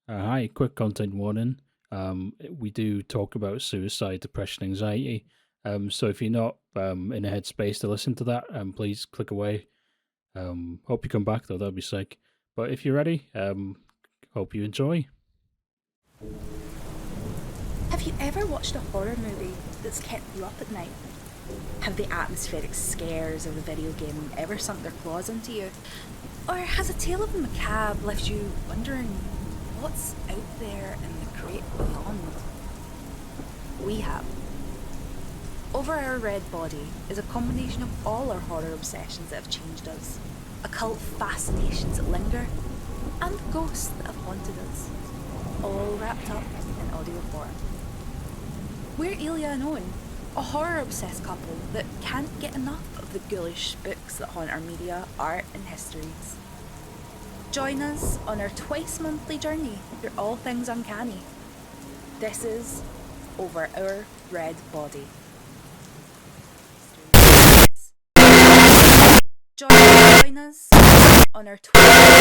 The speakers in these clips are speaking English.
Hi, quick content warning. We do talk about suicide, depression, anxiety. So if you're not in a headspace to listen to that, please click away. Hope you come back though, that'd be sick. But if you're ready, hope you enjoy. Have you ever watched a horror movie that's kept you up at night? Have the atmospheric scares of the video game ever sunk their claws into you? Or has a tale of the macabre left you wondering what's out there in the great beyond? We have. Over Our Red Body is a combination of all our horror obsessions that have changed us, occult fascinations that linger, and ghosts that have haunted us, all wrapped up in audio form. We're Ilja and Owen, a horror-obsessed couple that can't get enough of the ghoulish spooks that haunt our media, art and histories. Join us on our twice-monthly journey through all things uncanny. This is Over Our Red Body. Join us on our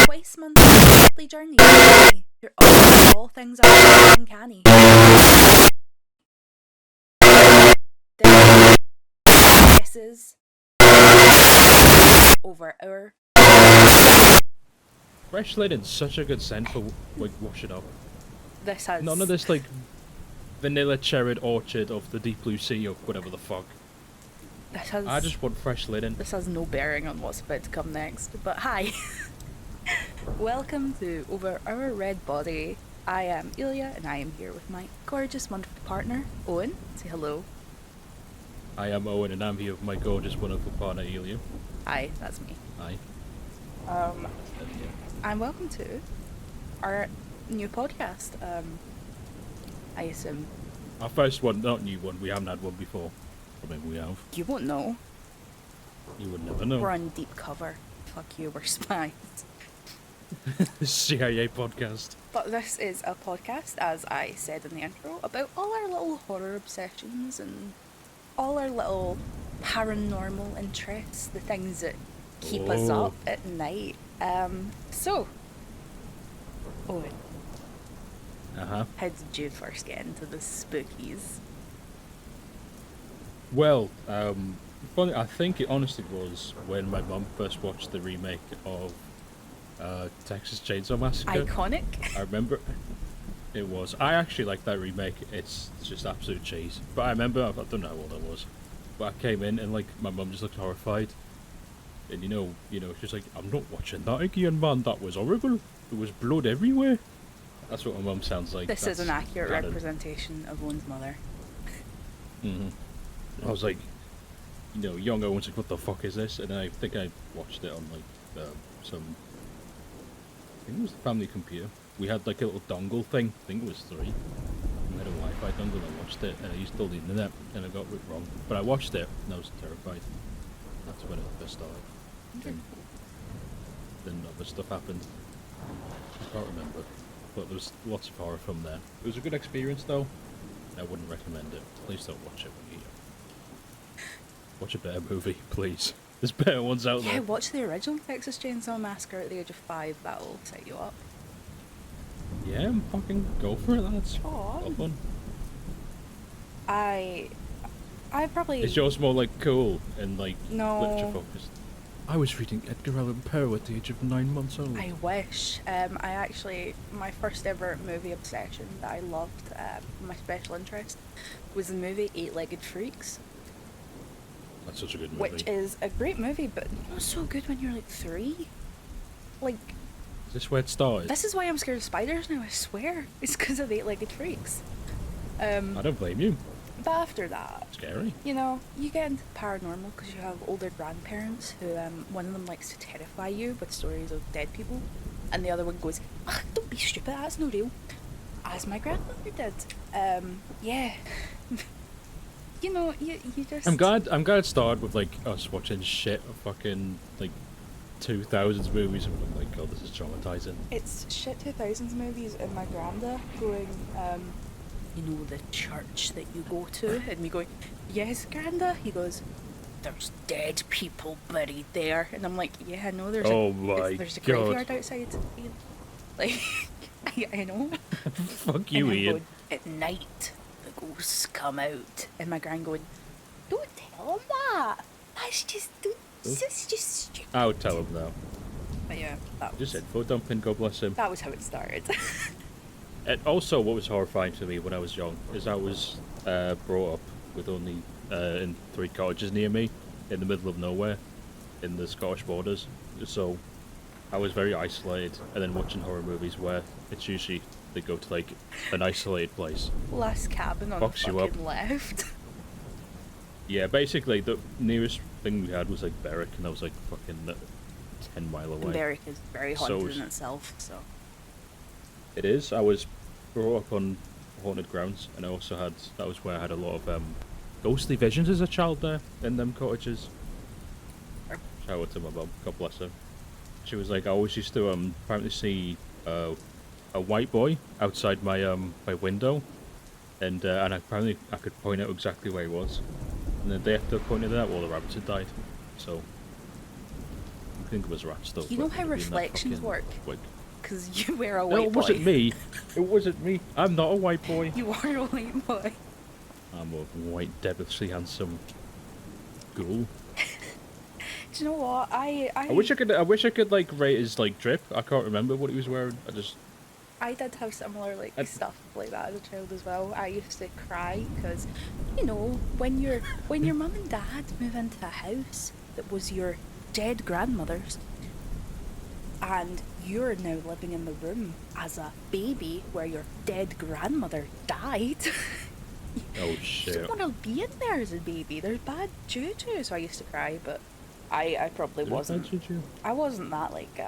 twice-monthly journey through all things uncanny. This is Over Our. Fresh linen's such a good scent for like washing up. This has None of this like vanilla cherried orchard of the deep blue sea or whatever the fuck. This has. I just want fresh linen. This has no bearing on what's about to come next. But hi, welcome to Over Our Red Body. I am Ilja, and I am here with my gorgeous, wonderful partner, Owen. Say hello. I am Owen and I'm here with my gorgeous wonderful partner Ilja. Hi, that's me. Hi. And welcome to our new podcast. I assume Our first one, not new one, we haven't had one before. Or maybe we have. you won't know. You would never know. We're on deep cover. Fuck you, we're spies. CIA podcast. But this is a podcast, as I said in the intro, about all our little horror obsessions and all our little paranormal interests, the things that keep us Oh. up at night. So, Owen, Uh-huh. how did you first get into the spookies? Well, funny, I think it honestly was when my mum first watched the remake of Texas Chainsaw Massacre. Iconic? I remember it was. I actually like that remake. It's just absolute cheese. But I remember, I don't know how old I was, but I came in and like my mum just looked horrified. And she's like, "I'm not watching that again, man. That was horrible. There was blood everywhere." That's what my mum sounds like. This is an That's accurate canon. representation of Owen's mother. I was like, young Owen's like, "What the fuck is this?" And I think I watched it on like some. I think it was the family computer. We had like a little dongle thing. I think it was 3. We had a Wi-Fi dongle. And I watched it, and I used all the internet, and I got it wrong. But I watched it, and I was terrified. That's when it first started. Then other stuff happened. I can't remember, but there was lots of horror from there. It was a good experience, though. I wouldn't recommend it. Please don't watch it when you watch a better movie, please. There's better ones out Yeah, there. watch the original Texas Chainsaw Massacre at the age of 5. That'll set you up. Yeah, fucking go for it, lads. Aw. Have fun. I probably. Is yours more like cool and like No. literature focused? I was reading Edgar Allan Poe at the age of 9 months old. I wish. I actually, my first ever movie obsession that I loved, my special interest, was the movie Eight-Legged Freaks, That's such a good movie. which is a great movie, but not so good when you're like 3. Like, Is this where it started? this is why I'm scared of spiders now, I swear. It's because of Eight-Legged Freaks. I don't blame you. But after that, Scary. you get into paranormal because you have older grandparents who, one of them likes to terrify you with stories of dead people, and the other one goes, "Ah, don't be stupid, that's no real," as my grandmother did. Yeah. You just. I'm glad it started with like us watching shit of fucking like 2000s movies and I'm like, God, this is traumatizing. It's shit 2000s movies and my granda going, the church that you go to, and me going, "Yes, granda." He goes, "There's dead people buried there," and I'm like, "Yeah, I know. There's Oh my there's a God. graveyard outside." Like, I know. Fuck you, and him Ian. going, at night, the ghosts come out. And my gran going, don't tell him that. That's just, that's just stupid. I'll tell him now. But yeah, that Just was, info dumping, God bless him. that was how it started. And also, what was horrifying to me when I was young is I was brought up with only in 3 cottages near me, in the middle of nowhere, in the Scottish borders. So I was very isolated, and then watching horror movies where it's usually they go to like an isolated place. Last cabin on Fucks the you up. fucking left. Yeah, basically the nearest thing we had was like Berwick, and I was like fucking 10 mile away. And Berwick is very So haunted is- in itself, so. It is. I was brought up on haunted grounds, and I also had that was where I had a lot of ghostly visions as a child there in them cottages. Shout out to my mum, God bless her. She was like, I always used to apparently see a white boy outside my my window, and apparently I could point out exactly where he was. And the day after I pointed it out, all the rabbits had died. So I think it was rats though. You know but how it would be in that reflections fucking work? wig. Because you wear a No, white it boy. wasn't me. It wasn't me. I'm not a white boy. You are a white boy. I'm a white, devilishly handsome ghoul. Do you know what? I I wish I could like rate his like drip. I can't remember what he was wearing. I did have similar like I'd- stuff like that as a child as well. I used to cry because, you know, when your mum and dad move into a house that was your dead grandmother's, and you're now living in the room as a baby where your dead grandmother died. Oh You shit. don't want to be in there as a baby. There's bad juju. So I used to cry, but I probably wasn't. I wasn't that like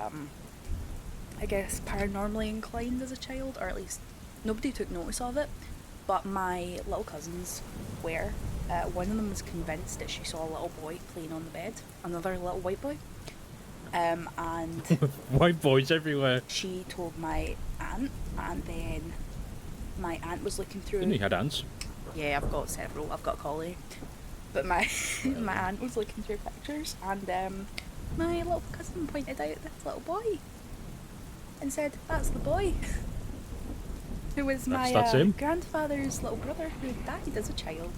I guess paranormally inclined as a child, or at least nobody took notice of it. But my little cousins were. One of them was convinced that she saw a little boy playing on the bed, another little white boy. And White boys everywhere. she told my aunt, and then my aunt was looking through. Didn't he had ants? Yeah, I've got several. I've got a collie. But my my aunt was looking through pictures, and my little cousin pointed out this little boy and said, "That's the boy." Who was my That's him? grandfather's little brother who died as a child.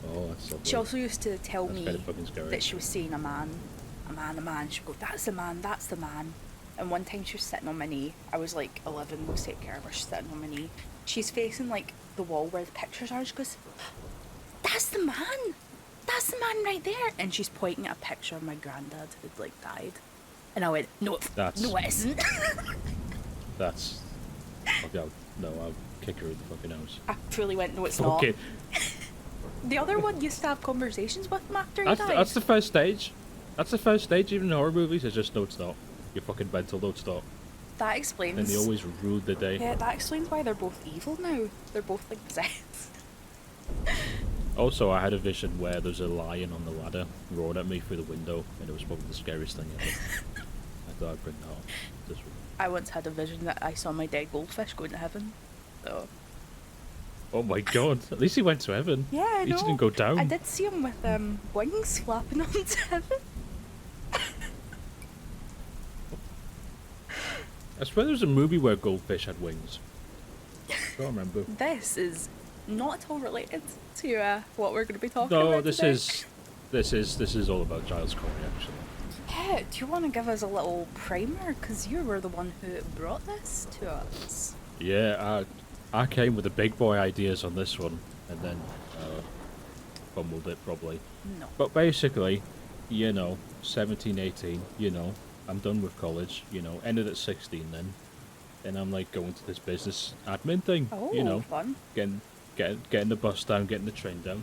Oh, that's lovely. She also used to tell That's me kinda fucking scary. that she was seeing a man. She'd go, "That's the man, that's the man." And one time she was sitting on my knee. I was like 11, was taking care of her. She's sitting on my knee. She's facing like the wall where the pictures are. She goes, "That's the man! That's the man right there!" And she's pointing at a picture of my granddad who'd like died. And I went, "No, That's- no, it isn't." That's. Okay, I'll kick her in the fucking house. I truly went, "No, it's Okay, not." The other one used to have conversations with him after he died. that's the first stage. That's the first stage, even in horror movies. It's just no, it's not. You're fucking mental. No, it's not. That explains. And they always ruin the day. Yeah, that explains why they're both evil now. They're both like possessed. Also, I had a vision where there was a lion on the ladder roaring at me through the window, and it was probably the scariest thing ever. I thought I'd bring that up. This week. I once had a vision that I saw my dead goldfish going to heaven. So Oh my god! At least he went to heaven. yeah, I He know. didn't go down. I did see him with wings flapping onto heaven. I swear there was a movie where goldfish had wings. I can't remember. This is not at all related to what we're going to be talking No, about this today. is all about Giles Corey actually. Yeah, do you want to give us a little primer? Because you were the one who brought this to us. Yeah, I came with the big boy ideas on this one, and then fumbled it probably. No. But basically, 17, 18, I'm done with college, ended at 16 then, and I'm like going to this business admin thing, Oh, fun. getting the bus down, getting the train down.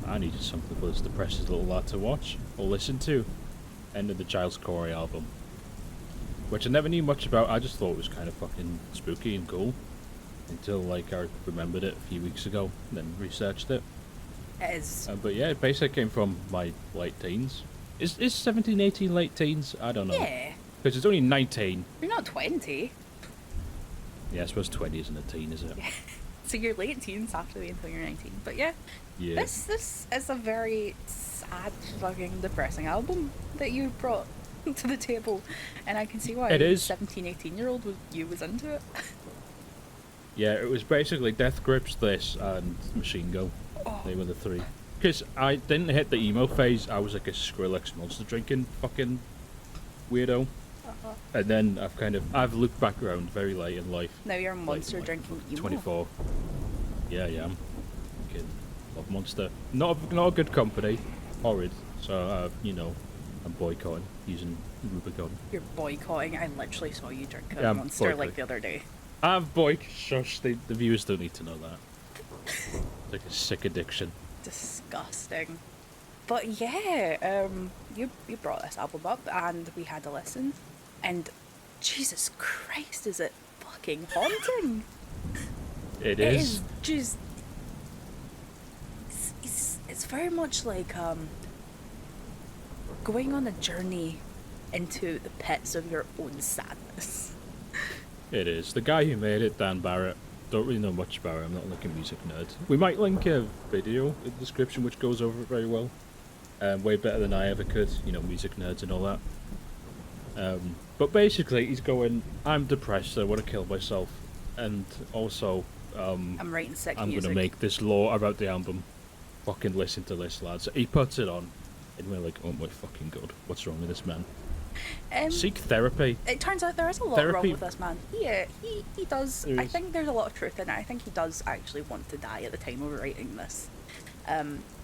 I needed something for this depressed little lad to watch or listen to. Ended the Giles Corey album, which I never knew much about. I just thought it was kind of fucking spooky and cool until like I remembered it a few weeks ago and then researched it. It is. But yeah, it basically came from my late teens. Is 17, 18 late teens? I don't know. Yeah. Because it's only 19. You're not 20. Yeah, I suppose 20 isn't a teen, is it? So you're late teens after the until you're 19. But yeah, Yeah. this is a very sad, fucking depressing album that you brought to the table, and I can see why It is. 17, 18-year-old was into it. Yeah, it was basically Death Grips, this, and Machine Gun. Oh. They were the three. Because I didn't hit the emo phase, I was like a Skrillex monster drinking fucking weirdo. And then I've looked back around very late in life. Now you're a Like, monster like, drinking emo. 24. Yeah, I am. Fucking love Monster. Not a good company. Horrid. So, I'm boycotting using Rubicon. You're boycotting. I literally saw you drink a Yeah, I'm monster boycotting. like the other day. I've shush, the viewers don't need to know that. It's like a sick addiction. Disgusting. But yeah, you brought this album up and we had a listen, and Jesus Christ, is it fucking haunting? It It is. is just. It's very much like going on a journey into the pits of your own sadness. It is. The guy who made it, Dan Barrett, don't really know much about it. I'm not like a music nerd. We might link a video in the description which goes over it very well. Way better than I ever could, music nerds and all that. But basically, he's going, I'm depressed, I want to kill myself. And also, I'm writing sick I'm music. going to make this law about the album. Fucking listen to this, lads. He puts it on, and we're like, oh my fucking god, what's wrong with this man? Seek therapy. It turns out there is a lot wrong with this man. He does. There I is. think there's a lot of truth in it. I think he does actually want to die at the time of writing this.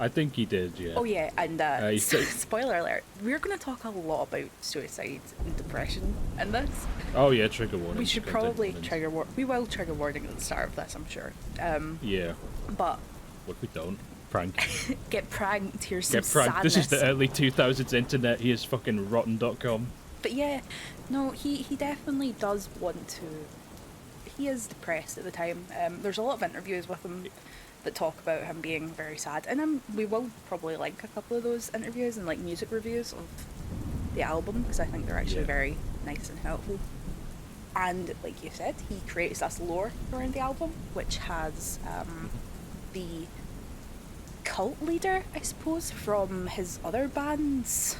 I think he did, yeah. Oh yeah, and he's got- spoiler alert, we're going to talk a lot about suicide and depression in this. Oh yeah, trigger warning. We should content probably warnings. we will trigger warning at the start of this, I'm sure. Yeah. But What if we don't? Prank. get pranked, here's some Get pranked. sadness. This is the early 2000s internet. He is fucking rotten.com. But yeah, no, he definitely does want to. He is depressed at the time. There's a lot of interviews with him that talk about him being very sad, and we will probably link a couple of those interviews and like music reviews of the album because I think they're actually Yeah. very nice and helpful. And like you said, he creates this lore around the album, which has the cult leader, I suppose, from his other bands.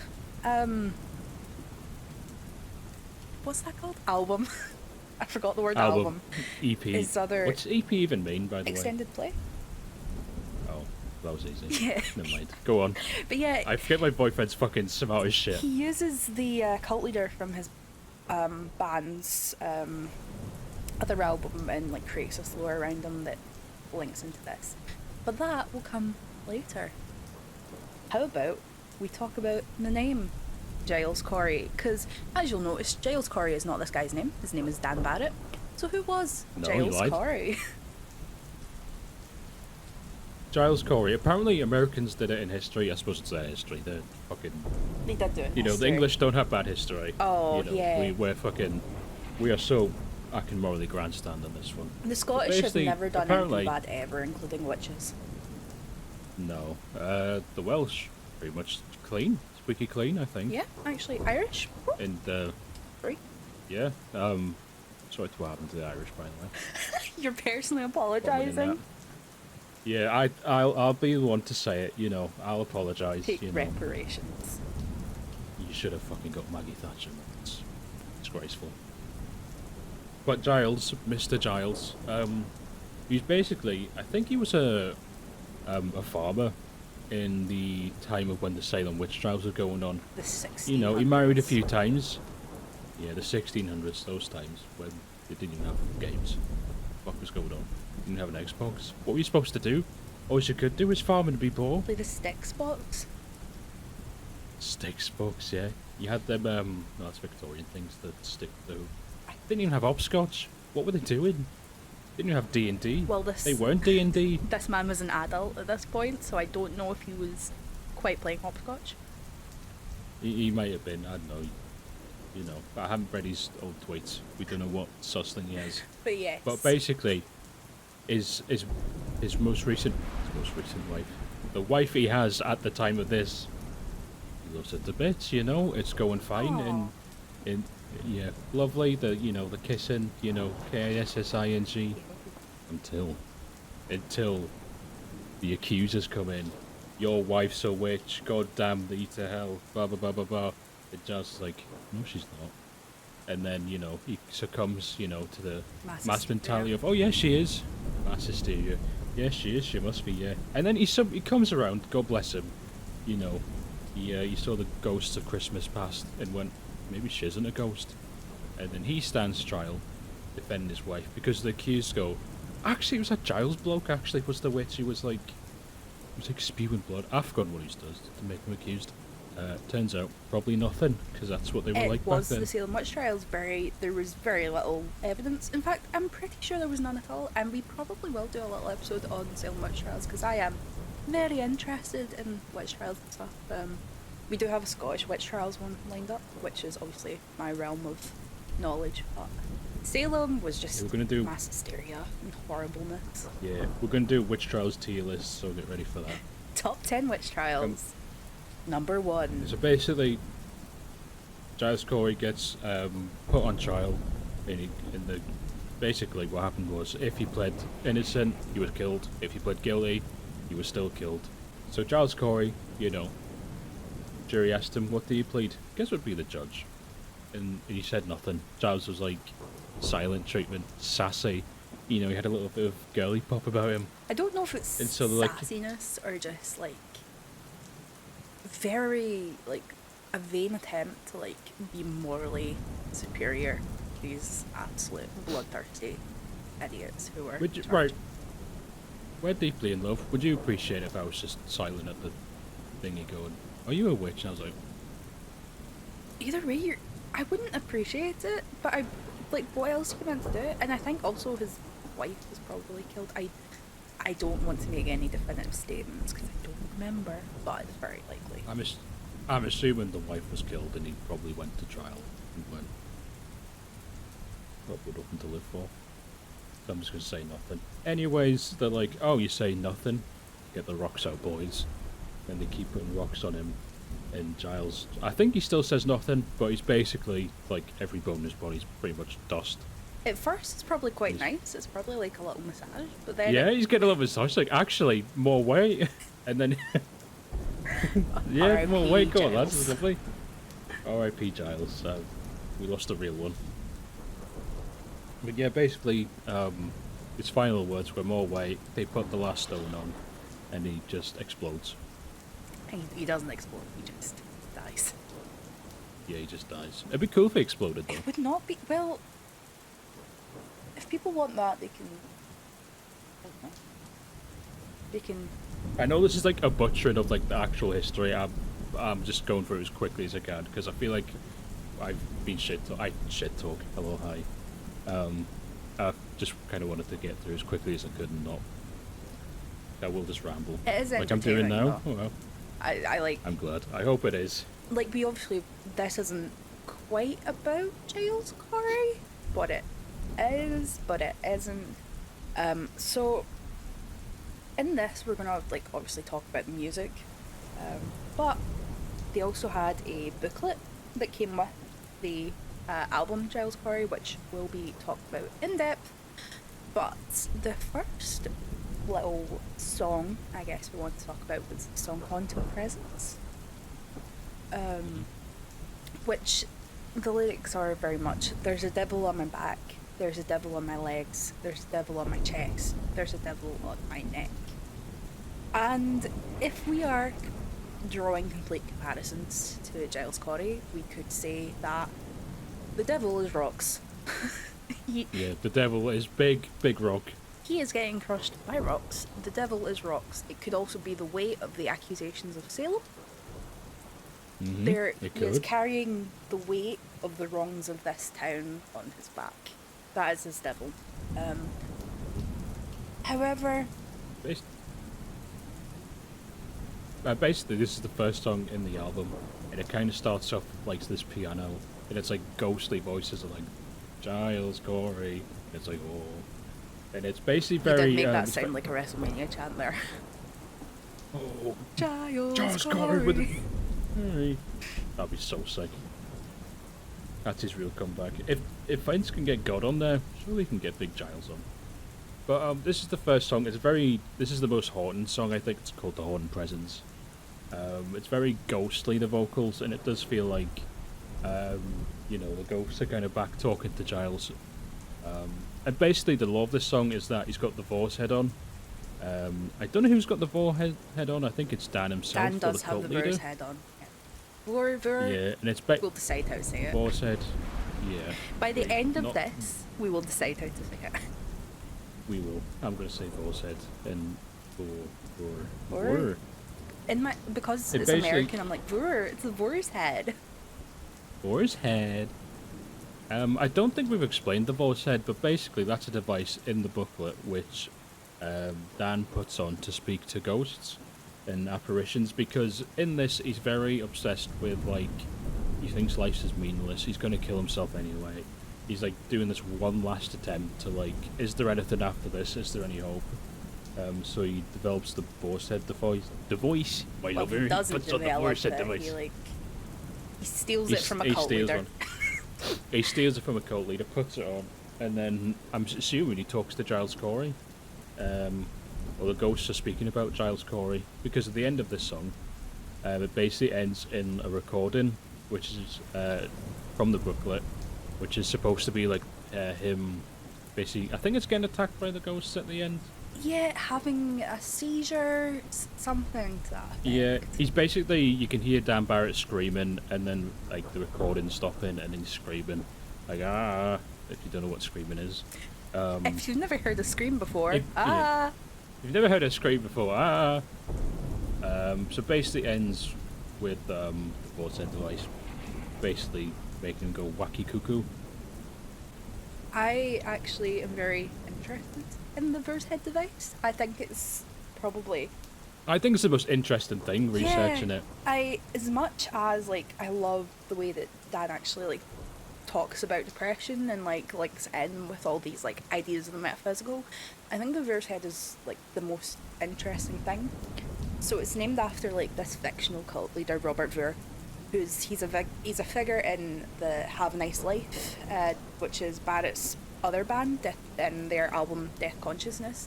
What's that called? Album. I forgot the word album. EP. His other What's EP even mean, by the way? extended play. Oh, that was easy. Yeah. Never mind. Go on. But yeah, I forget my boyfriend's fucking smart as shit. he uses the cult leader from his band's other album and like creates this lore around him that links into this. But that will come later. How about we talk about the name Giles Corey? Because as you'll notice, Giles Corey is not this guy's name. His name is Dan Barrett. So who was No, you Giles lied. Corey? Giles Corey. Apparently Americans did it in history. I suppose it's their history. They're fucking... They did do it. in the history. English don't have bad history. Oh, yeah. We're fucking... We are so... I can morally grandstand on this one. The Scottish have basically, never done apparently- anything bad ever, including witches. No. The Welsh, pretty much clean. Squeaky clean, I think. Yeah, actually, Irish. And, Sorry. yeah. Sorry to what happened to the Irish, by the way. You're personally Fumbling in apologising. that. Yeah, I'll be the one to say it, I'll apologise, Take reparations. You should have fucking got Maggie Thatcher. It's disgraceful. But Giles, Mr. Giles, he's basically, I think he was a farmer in the time of when the Salem witch trials were going on. The 1600s. He married a few times. Yeah, the 1600s, those times when they didn't even have games. What the fuck was going on? Didn't have an Xbox. What were you supposed to do? All you could do was farm and be poor. Play the Styx box. Sticks books, yeah. You had them, no, that's Victorian things that stick through. Didn't even have hopscotch. What were they doing? Didn't even have D&D. Well, They weren't D&D. This man was an adult at this point, so I don't know if he was quite playing hopscotch. He might have been, I don't know. I haven't read his old tweets. We don't know what sus thing he has. But yes. But basically, his most recent wife, the wife he has at the time of this, he loves it to bits, it's going fine. Aw. And yeah, lovely, the kissing, KISSING, until the accusers come in. Your wife's a witch, god damn thee to hell, blah blah blah blah blah. And Giles is like, no, she's not. And then, you know, he succumbs, you know, to the mass mentality of, oh, yeah, she is. Mass hysteria. Yeah, she is. She must be, yeah. And then he comes around, God bless him. You know, he saw the ghosts of Christmas past and went, maybe she isn't a ghost. And then he stands trial, defending his wife, because the accused go, actually, it was that Giles bloke, actually, was the witch. He was like spewing blood. I've forgotten what he does to make him accused. Turns out, probably nothing, because that's what they were like back then. It was the Salem witch trials. There was very little evidence. In fact, I'm pretty sure there was none at all, and we probably will do a little episode on Salem witch trials, because I am very interested in witch trials and stuff. We do have a Scottish witch trials one lined up, which is obviously my realm of knowledge, but Salem was just we're gonna do mass hysteria and horribleness. Yeah, we're going to do witch trials tier list, so get ready for that. Top 10 witch trials. Number 1. So basically, Giles Corey gets put on trial. Basically, what happened was, if he pled innocent, he was killed. If he pled guilty, he was still killed. So Giles Corey, you know, jury asked him, what do you plead? Guess would be the judge. And he said nothing. Giles was like, silent treatment, sassy. You know, he had a little bit of girly pop about him. I don't know if it's so sassiness or just like very like a vain attempt to like be morally superior to these absolute bloodthirsty idiots who are right. We're deeply in love. Would you appreciate if I was just silent at the thingy going, are you a witch? And I was like, either way, I wouldn't appreciate it, but I like, what else are you meant to do? And I think also his wife was probably killed. I don't want to make any definitive statements because I don't remember, but it's very likely. I'm assuming the wife was killed and he probably went to trial and went, what would nothing to live for? So I'm just going to say nothing. Anyways, they're like, oh, you say nothing? Get the rocks out, boys. And they keep putting rocks on him. And Giles, I think he still says nothing, but he's basically, like, every bone in his body's pretty much dust. At first, it's probably quite nice. It's probably like a little massage, but then... Yeah, he's getting a little massage, like, actually, more weight. And then... yeah, more weight, go on, that's lovely. R.I.P. Giles, we lost a real one. But yeah, basically, his final words were more weight, they put the last stone on, and he just explodes. He doesn't explode, he just dies. Yeah, he just dies. It'd be cool if he exploded, though. It would not be... Well, if people want that, they can... I don't know. They can... I know this is like a butchering of like the actual history. I'm just going through it as quickly as I can because I feel like I've been shit talk. Hello, hi. I just kind of wanted to get through as quickly as I could and not. I will just ramble. It is like I'm doing now. Though. Oh, well. I like. I'm glad. I hope it is. Like we obviously, this isn't quite about Giles Corey, but it is, but it isn't. So. In this, we're gonna like obviously talk about the music, but they also had a booklet that came with the album Giles Corey, which will be talked about in depth. But the first little song, I guess we want to talk about, was the song "Haunted Presence," which the lyrics are very much: "There's a devil on my back, there's a devil on my legs, there's a devil on my chest, there's a devil on my neck." And if we are drawing complete comparisons to Giles Corey, we could say that the devil is rocks. Yeah, the devil is big rock. He is getting crushed by rocks. The devil is rocks. It could also be the weight of the accusations of Salem. Mm-hmm, He is carrying the weight of the wrongs of this town on his back. That is his devil. However... Basically, this is the first song in the album, and it kind of starts off like this piano, and it's like ghostly voices of like Giles Corey. It's like oh, and it's basically very. You did make that sound like a WrestleMania chant there. Oh, Giles Corey. With the... That'd be so sick. That's his real comeback. If Vince can get God on there, surely he can get Big Giles on. But this is the first song. This is the most haunting song. I think it's called "The Haunted Presence." It's very ghostly, the vocals, and it does feel like You know, the ghosts are kind of back talking to Giles. And basically, the law of this song is that he's got the Vor's head on. I don't know who's got the Vor head on. I think it's Dan himself. Dan does the have cult the leader. Vor's head on. Yeah. Vor. Yeah, and it's We'll decide how to say it. Vor's head. Yeah. By the end of not- this, we will decide how to say it. We will. I'm going to say Vor's head and Vor. Vor? Because It it's basically- American, I'm like, Vor, it's the Vor's head. Vor's head. I don't think we've explained the Vor's head, but basically that's a device in the booklet which Dan puts on to speak to ghosts and apparitions, because in this he's very obsessed with, like, he thinks life is meaningless, he's going to kill himself anyway. He's like doing this one last attempt to, like, is there anything after this? Is there any hope? So he develops the Vor's head device. My Well, lover, he doesn't puts on the develop Vor's head it. device. He steals it from a He cult steals leader. one. He steals it from a cult leader, puts it on, and then I'm assuming he talks to Giles Corey. Or the ghosts are speaking about Giles Corey, because at the end of this song, it basically ends in a recording, which is from the booklet, which is supposed to be like him, basically. I think it's getting attacked by the ghosts at the end. Yeah, having a seizure, something to that effect. Yeah, he's basically, you can hear Dan Barrett screaming, and then like the recording stopping, and he's screaming, like, ah, if you don't know what screaming is. If you've never heard a scream before, If you've never heard a scream before, ah. So basically ends with the Vor's head device basically making him go wacky cuckoo. I actually am very interested in the Vor's head device. I think it's probably I think it's the most interesting thing, researching it. As much as like I love the way that Dan actually like talks about depression and like links in with all these like ideas of the metaphysical, I think the Vor's head is like the most interesting thing. So it's named after like this fictional cult leader, Robert Vor, he's a figure in the Have a Nice Life, which is Barrett's other band, in their album Death Consciousness.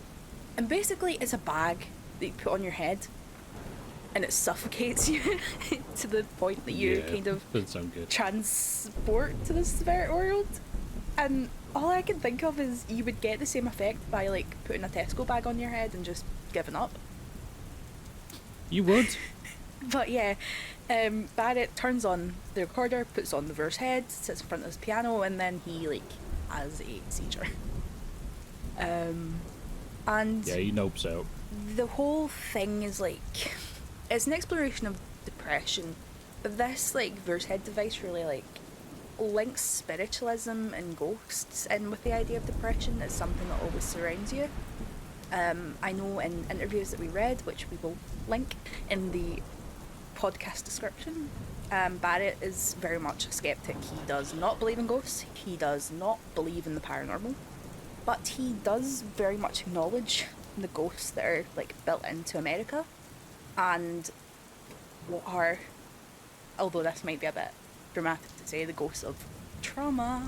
And basically it's a bag that you put on your head and it suffocates you to the point that you kind of doesn't sound good. transport to the spirit world. And all I can think of is you would get the same effect by like putting a Tesco bag on your head and just giving up. You would? But yeah, Barrett turns on the recorder, puts on the Vor's head, sits in front of his piano, and then he like has a seizure. And Yeah, he nopes out. the whole thing is like, it's an exploration of depression, but this like Vor's head device really like links spiritualism and ghosts in with the idea of depression as something that always surrounds you. I know in interviews that we read, which we will link in the podcast description, Barrett is very much a skeptic. He does not believe in ghosts, he does not believe in the paranormal, but he does very much acknowledge the ghosts that are like built into America and what are, although this might be a bit dramatic to say, the ghosts of trauma.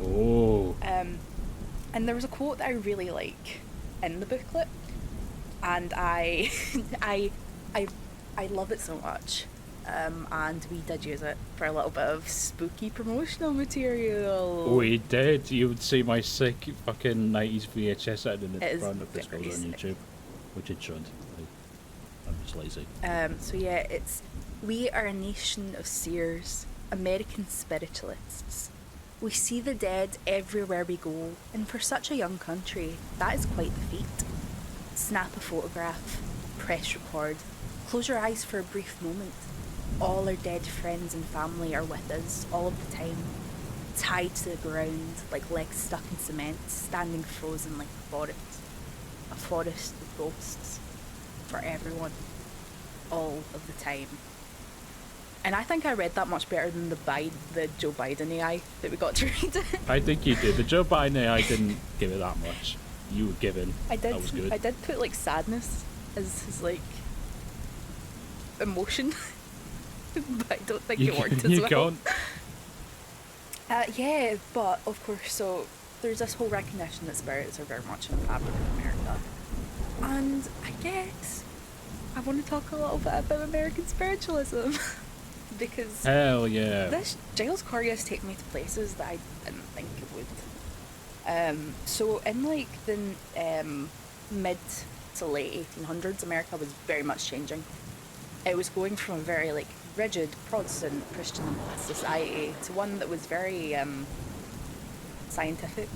Oh. And there was a quote that I really like in the booklet, and I love it so much. And we did use it for a little bit of spooky promotional material. We did. You would see my sick fucking 90s VHS out in the It is front of this very goes on sick. YouTube, which it should. I'm just lazy. So yeah, it's we are a nation of seers, American spiritualists. We see the dead everywhere we go, and for such a young country, that is quite the feat. Snap a photograph, press record, close your eyes for a brief moment. All our dead friends and family are with us all of the time, tied to the ground like legs stuck in cement, standing frozen like a forest of ghosts for everyone, all of the time. And I think I read that much better than the Joe Biden AI that we got to read. I think you did. The Joe Biden AI didn't give it that much. You were given. I did. That was good. I did put like sadness as his like emotion, but I don't think it worked as you well. can't. Yeah, but of course, so there's this whole recognition that spirits are very much in the fabric of America, and I guess I want to talk a little bit about American spiritualism. because Hell yeah. this Giles Corey has taken me to places that I didn't think it would. So in like the mid to late 1800s, America was very much changing. It was going from a very like rigid Protestant Christian society to one that was very scientific.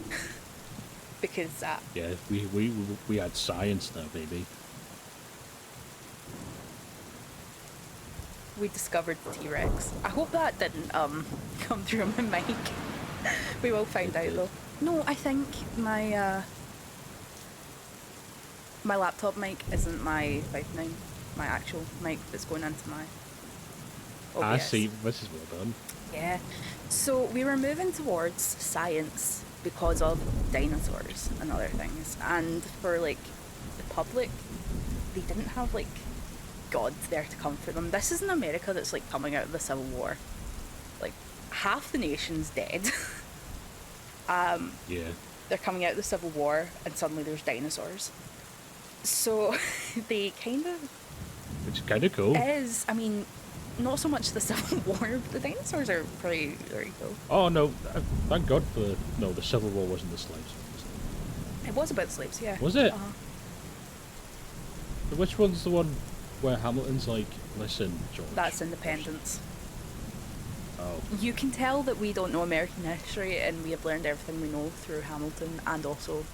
Because Yeah, we had science now, baby. we discovered the T-Rex. I hope that didn't come through on my mic. We will find It out did. though. No, I think my my laptop mic isn't my 5.9, my actual mic that's going into my OBS. I see. This is well done. Yeah. So we were moving towards science because of dinosaurs and other things. And for like the public, they didn't have like God there to comfort them. This is an America that's like coming out of the Civil War. Like half the nation's dead. Yeah. They're coming out of the Civil War and suddenly there's dinosaurs. So they kind of Which is kind of cool. is, I mean, not so much the Civil War, but the dinosaurs are pretty cool. Oh no! Thank God for no. The Civil War wasn't the slaves. It was about slaves, yeah. Was it? Uh-huh. But which one's the one where Hamilton's like, "Listen, George." That's independence. Oh. You can tell that we don't know American history and we have learned everything we know through Hamilton and also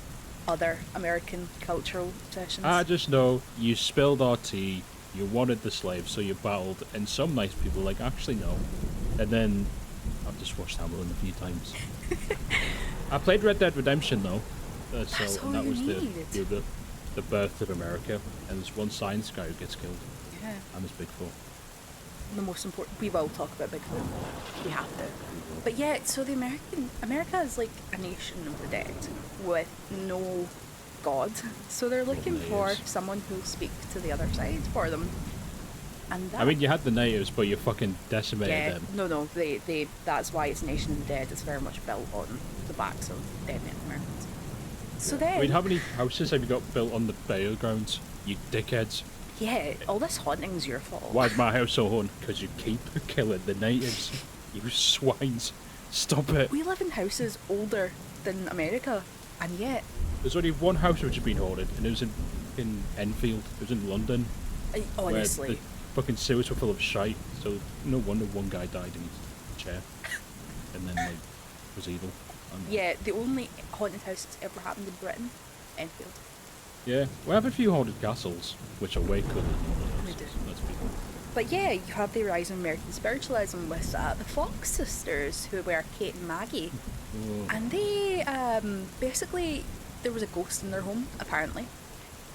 other American cultural traditions. I just know you spilled our tea. You wanted the slaves, so you battled, and some nice people were like, actually no. And then I've just watched Hamilton a few times. I played Red Dead Redemption though, That's all and that you was need. the birth of America. And there's one science guy who gets killed, Yeah. and there's Bigfoot. The most important. We will talk about Bigfoot. We have to. But yeah, so the America is like a nation of the dead with no God. So they're looking for natives. someone who'll speak to the other side for them. And that, I mean, you had the natives, but you fucking decimated yeah, them. no, they. That's why it's Nation of the Dead. It's very much built on the backs of dead Native Americans. So then, I mean, how many houses have you got built on the burial grounds? You dickheads. yeah, all this haunting's your fault. Why's my house so haunted? Because you keep killing the natives. You swines. Stop it. We live in houses older than America, and yet, There's only one house which has been haunted, and it was in Enfield. It was in London. honestly, Where the fucking sewers were full of shite, so no wonder one guy died in his chair. And then, like, was evil. yeah, the only haunted house that's ever happened in Britain, Enfield. Yeah, we have a few haunted castles, which are way cooler than haunted We houses. do. Let's be honest. But yeah, you have the rise of American spiritualism with the Fox sisters, who were Kate and Maggie. Oh. And they, basically, there was a ghost in their home, apparently,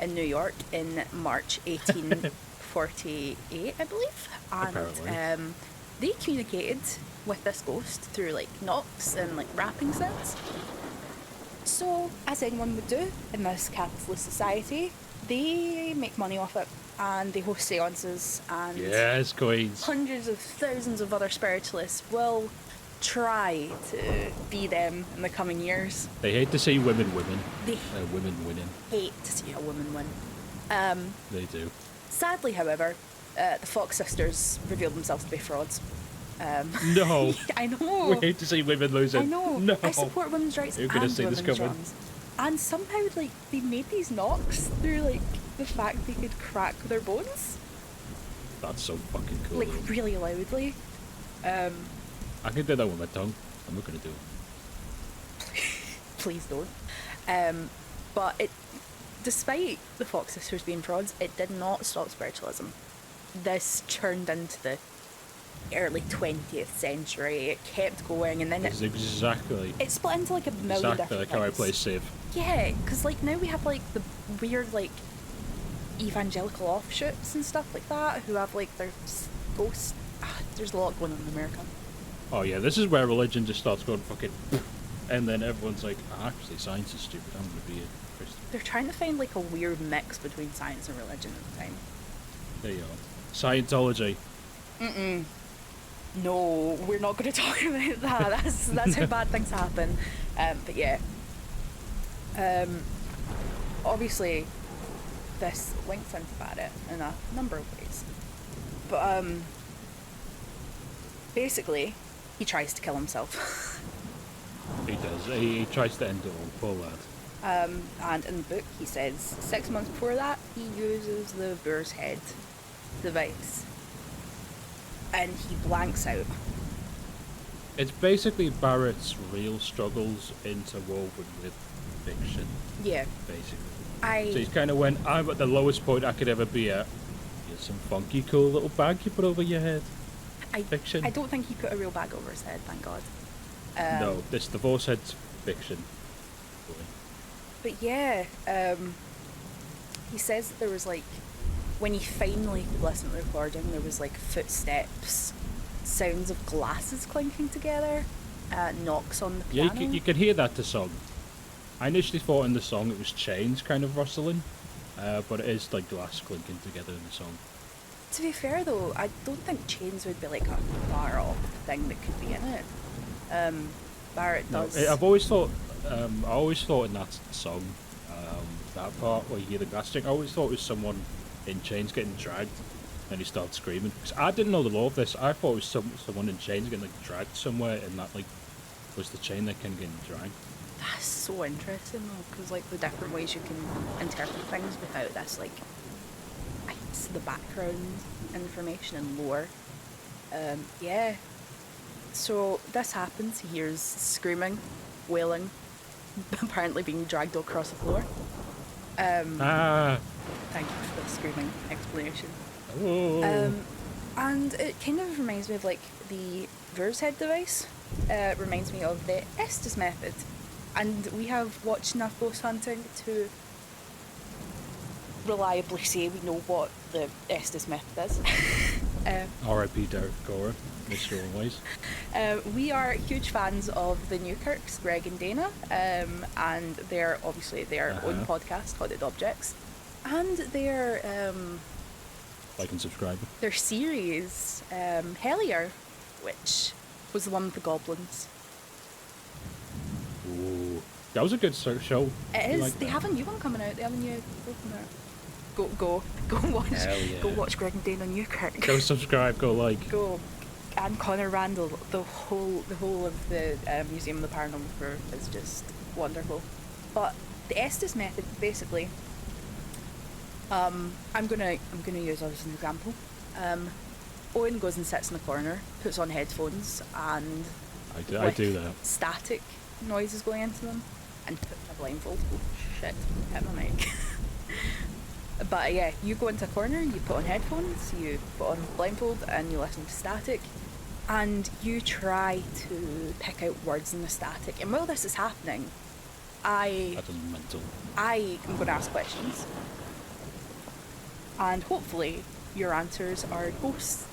in New York in March 1848, I believe. And Apparently. they communicated with this ghost through, like, knocks and, like, rapping sounds. So, as anyone would do in this capitalist society, they make money off it, and they host seances, and Yes, queens. hundreds of thousands of other spiritualists will try to be them in the coming years. They hate to see women winning. They Women winning. hate to see a woman win. They do. Sadly, however, the Fox sisters revealed themselves to be frauds. No. I know. We hate to see women losing. I know. No. I support women's rights You're and gonna see this women's coming. wrongs. And somehow, like, they made these knocks through, like, the fact they could crack their bones, That's so fucking cool. like, really loudly. I can do that with my tongue. I'm not gonna do it. Please don't. But it, despite the Fox sisters being frauds, it did not stop spiritualism. This turned into the early 20th century. It kept going, and then It's exactly it split into like a million exactly different like how I things. play Civ. Yeah, because like now we have like the weird like evangelical offshoots and stuff like that who have like their ghosts. There's a lot going on in America. Oh yeah, this is where religion just starts going fucking, and then everyone's like, actually, science is stupid. I'm gonna be a Christian. They're trying to find like a weird mix between science and religion at the time. There you are. Scientology. No, we're not going to talk about that. That's how bad things happen. But yeah. Obviously, this links into Barrett in a number of ways. But Basically, he tries to kill himself. He does. He tries to end it all. Poor lad. And in the book, he says 6 months before that, he uses the boar's head device. And he blanks out. It's basically Barrett's real struggles interwoven with fiction, Yeah. basically. So he's kind of went, I'm at the lowest point I could ever be at. Here's some funky, cool little bag you put over your head. Fiction. I don't think he put a real bag over his head, thank God. No, this divorce head's fiction. But yeah, he says that there was like, when he finally listened to the recording, there was like footsteps, sounds of glasses clinking together, knocks on the Yeah, piano. you can hear that the song. I initially thought in the song it was chains kind of rustling, but it is like glass clinking together in the song. To be fair though, I don't think chains would be like a far off thing that could be in it. Barrett does. No, I've always thought, in that song, that part where you hear the glass thing, I always thought it was someone in chains getting dragged, and he starts screaming. Because I didn't know the law of this. I thought it was someone in chains getting like dragged somewhere, and that like was the chain that can get dragged. That's so interesting though, because like the different ways you can interpret things without this like, it's the background information and lore. Yeah. So this happens. He hears screaming, wailing, apparently being dragged across the floor. Thank you for the screaming explanation. Oh. And it kind of reminds me of like the Ver's head device. It reminds me of the Estes method. And we have watched enough ghost hunting to reliably say we know what the Estes method is. R.I.P. Derek Cora, Mr. Always. We are huge fans of the Newkirks, Greg and Dana, and they're obviously their own podcast, Haunted Objects, and their Like and subscribe. their series, Hellier, which was the one with the goblins. Ooh, that was a good show. It is. Like They that. have a new one coming out. They have a new coming out. Go watch. Hell yeah. Go watch Greg and Dana Newkirk. Go subscribe. Go like. Go. And Connor Randall, the whole of the Museum of the Paranormal Crew is just wonderful. But the Estes method, basically, I'm gonna use us as an example. Owen goes and sits in the corner, puts on headphones, and I do that. static noises going into them, and puts a blindfold. Oh shit! Hit my mic. But yeah, you go into a corner, you put on headphones, you put on a blindfold, and you listen to static, and you try to pick out words in the static. And while this is happening, That is mental. I am going to ask questions, and hopefully your answers are ghosts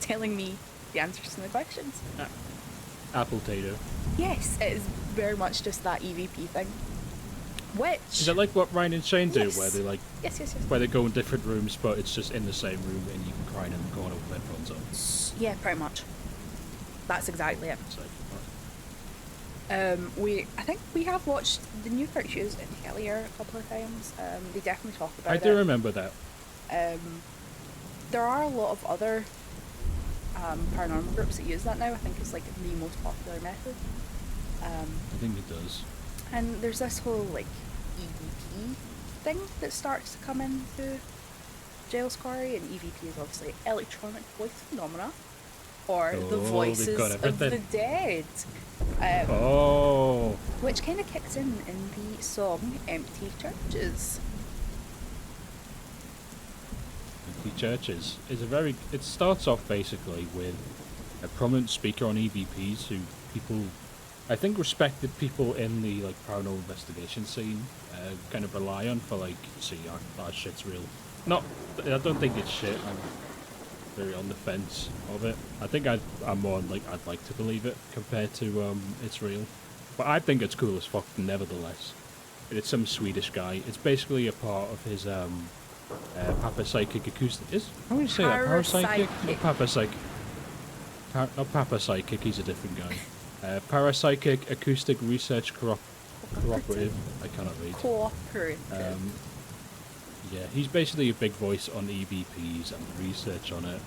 telling me the answers to the questions. Apple Tato. Yes, it is very much just that EVP thing. Which Is it like what Ryan and Shane do, Yes. where they like yes. where they go in different rooms, but it's just in the same room, and you can cry in the corner with headphones on? Yeah, pretty much. That's exactly it. It's like, I think we have watched the new Virtues in Hellier a couple of times. They definitely talk about I it. do remember that. There are a lot of other paranormal groups that use that now. I think it's like the most popular method. I think it does. And there's this whole like EVP thing that starts to come into Giles Corey, and EVP is obviously electronic voice phenomena, or the Oh, they've voices got of the everything. dead. Oh, Which kind of kicks in the song Empty Churches. Empty Churches is a very. It starts off basically with a prominent speaker on EVPs who people, I think, respected people in the like paranormal investigation scene kind of rely on for like, see, our shit's real. Not, I don't think it's shit. I'm very on the fence of it. I think I'm more like I'd like to believe it compared to it's real, but I think it's cool as fuck nevertheless. It's some Swedish guy. It's basically a part of his parapsychic acoustic. How do you say that? Parapsychic? Not parapsychic. Not parapsychic. He's a different guy. Parapsychic acoustic research cooperative. I cannot read. Cooperative. Yeah, he's basically a big voice on EVPs and research on it.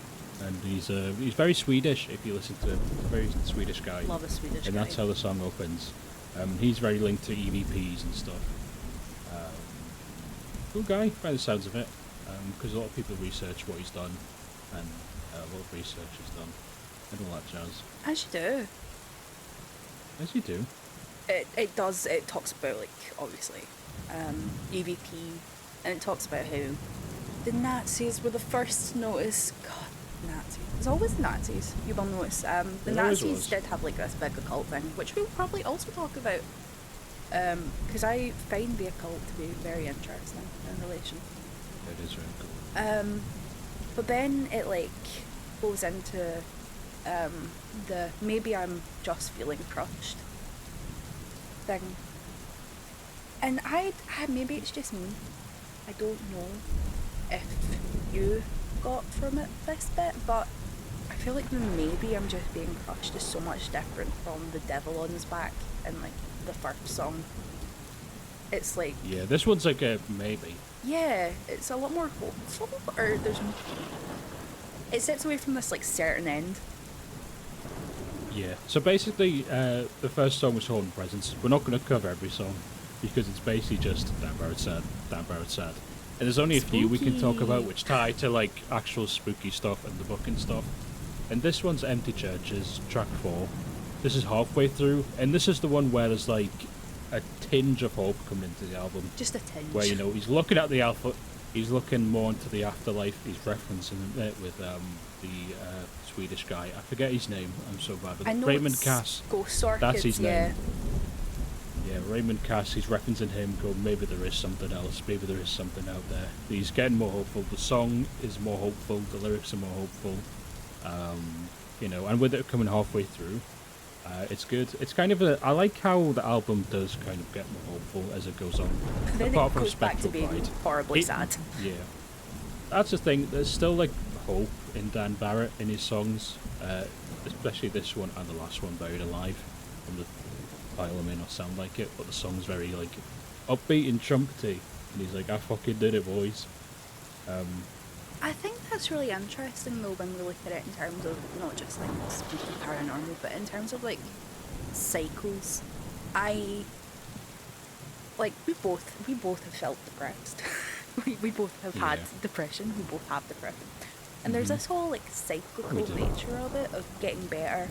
and he's very Swedish. If you listen to him, he's a very Swedish guy. Love a Swedish and guy. that's how the song opens. He's very linked to EVPs and stuff. Cool guy, by the sounds of it, because a lot of people research what he's done, and a lot of research is done, and all that jazz. As you do. As you do. It does. It talks about, like, obviously, EVP, and it talks about how the Nazis were the first to notice. God, Nazis. It's always Nazis. You will notice. The There always Nazis was. did have like this big occult thing, which we'll probably also talk about. Because I find the occult to be very interesting in relation. It is very cool. But then it like goes into the maybe I'm just feeling crushed thing. And I maybe it's just me. I don't know if you got from it this bit, but I feel like the maybe I'm just being crushed is so much different from the devil on his back in like the first song. It's like Yeah, this one's like a maybe. yeah, it's a lot more hopeful, or it sets away from this like certain end. Yeah. So basically, the first song was Haunted Presence. We're not going to cover every song because it's basically just damn bar it's sad, damn bar it's sad. And there's only a few we can talk about Spooky. which tie to like actual spooky stuff and the book and stuff. And this one's Empty Churches, track 4. This is halfway through, and this is the one where there's like a tinge of hope coming into the album. Just a tinge. Where, you know, he's looking at the alpha, he's looking more into the afterlife, he's referencing it with the Swedish guy. I forget his name, I'm so bad with I it. know Raymond it's Cass. Ghost Orchids, That's his yeah. name. Yeah, Raymond Cass, he's referencing him, going, maybe there is something else, maybe there is something out there. He's getting more hopeful, the song is more hopeful, the lyrics are more hopeful, you know, and with it coming halfway through, it's good. It's kind of I like how the album does kind of get more hopeful as it goes on. Then Apart it from goes back to Spectral being Pride. horribly It- sad. Yeah. That's the thing, there's still like hope in Dan Barrett in his songs, especially this one and the last one, Buried Alive. From the title may not sound like it, but the song's very like upbeat and trumpety, and he's like, I fucking did it, boys. I think that's really interesting though when we look at it in terms of not just like spooky paranormal, but in terms of like cycles. We both have felt depressed. we both have had Yeah. depression. We both have depression, and there's Mhm. this whole like cyclical We do. nature of it, of getting better